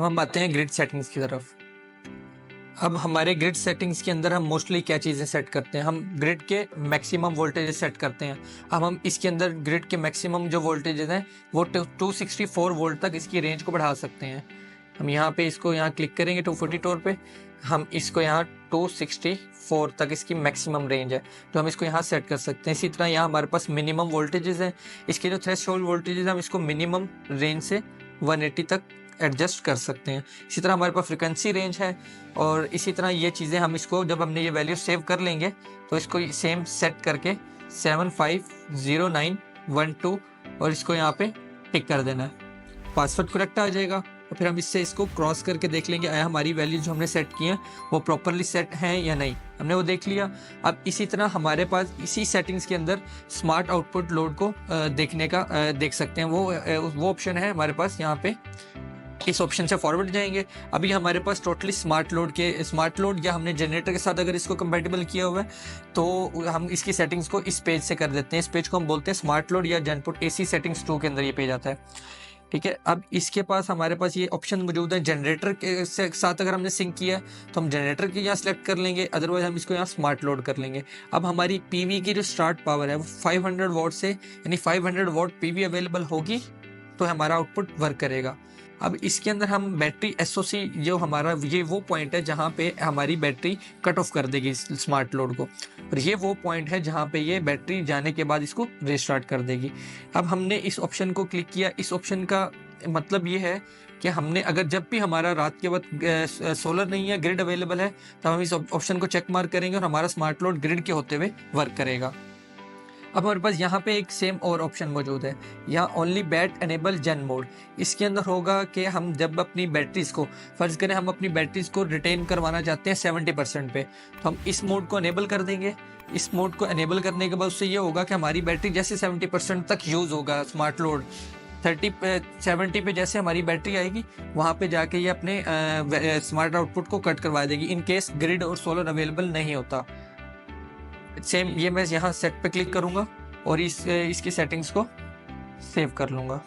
अब हम आते हैं ग्रिड सेटिंग्स की तरफ। अब हमारे ग्रिड सेटिंग्स के अंदर हम मोस्टली क्या चीज़ें सेट करते हैं, हम ग्रिड के मैक्सिमम वोल्टेज सेट करते हैं। अब हम इसके अंदर ग्रिड के मैक्सिमम जो वोल्टेज हैं वो 264 वोल्ट तक इसकी रेंज को बढ़ा सकते हैं। हम यहाँ पे इसको यहाँ क्लिक करेंगे 242 पे, हम इसको यहाँ 264 तक इसकी मैक्सिमम रेंज है, तो हम इसको यहाँ सेट कर सकते हैं। इसी तरह यहाँ हमारे पास मिनिमम वोल्टेजेस हैं, इसके जो थ्रेशोल्ड वोल्टेजेस हम इसको मिनिमम रेंज से 180 तक एडजस्ट कर सकते हैं। इसी तरह हमारे पास फ्रिक्वेंसी रेंज है, और इसी तरह ये चीज़ें हम इसको जब हमने ये वैल्यू सेव कर लेंगे तो इसको सेम सेट करके 750912 और इसको यहाँ पे टिक कर देना है, पासवर्ड करेक्ट आ जाएगा। और फिर हम इससे इसको क्रॉस करके देख लेंगे आया हमारी वैल्यू जो हमने सेट की है वो प्रॉपरली सेट हैं या नहीं, हमने वो देख लिया। अब इसी तरह हमारे पास इसी सेटिंग्स के अंदर स्मार्ट आउटपुट लोड को देखने का देख सकते हैं, वो ऑप्शन है हमारे पास। यहाँ पे इस ऑप्शन से फॉरवर्ड जाएंगे। अभी हमारे पास टोटली स्मार्ट लोड या हमने जनरेटर के साथ अगर इसको कंपैटिबल किया हुआ है तो हम इसकी सेटिंग्स को इस पेज से कर देते हैं। इस पेज को हम बोलते हैं स्मार्ट लोड या जनपुट एसी सेटिंग्स 2 के अंदर ये पेज आता है, ठीक है। अब इसके पास हमारे पास ये ऑप्शन मौजूद है, जनरेटर के साथ अगर हमने सिंक किया है तो हम जनरेटर की यहाँ सेलेक्ट कर लेंगे, अदरवाइज हम इसको यहाँ स्मार्ट लोड कर लेंगे। अब हमारी पीवी की जो स्टार्ट पावर है वो 500 वॉट से, यानी 500 वॉट पीवी अवेलेबल होगी तो हमारा आउटपुट वर्क करेगा। अब इसके अंदर हम बैटरी एसओसी जो हमारा, ये वो पॉइंट है जहाँ पे हमारी बैटरी कट ऑफ कर देगी स्मार्ट लोड को, और ये वो पॉइंट है जहाँ पे ये बैटरी जाने के बाद इसको रीस्टार्ट कर देगी। अब हमने इस ऑप्शन को क्लिक किया, इस ऑप्शन का मतलब ये है कि हमने अगर जब भी हमारा रात के वक्त सोलर नहीं है, ग्रिड अवेलेबल है, तो हम इस ऑप्शन को चेक मार्क करेंगे और हमारा स्मार्ट लोड ग्रिड के होते हुए वर्क करेगा। अब हमारे पास यहाँ पे एक सेम और ऑप्शन मौजूद है, यहाँ ओनली बैट एनेबल जन मोड। इसके अंदर होगा कि हम जब अपनी बैटरीज को, फर्ज करें हम अपनी बैटरीज को रिटेन करवाना चाहते हैं 70% पे, तो हम इस मोड को एनेबल कर देंगे। इस मोड को एनेबल करने के बाद उससे ये होगा कि हमारी बैटरी जैसे 70% तक यूज़ होगा, स्मार्ट लोड 70 पे जैसे हमारी बैटरी आएगी वहाँ पे जाके ये अपने स्मार्ट आउटपुट को कट करवा देगी, इन केस ग्रिड और सोलर अवेलेबल नहीं होता। सेम ये मैं यहाँ सेट पे क्लिक करूँगा और इसकी सेटिंग्स को सेव कर लूँगा।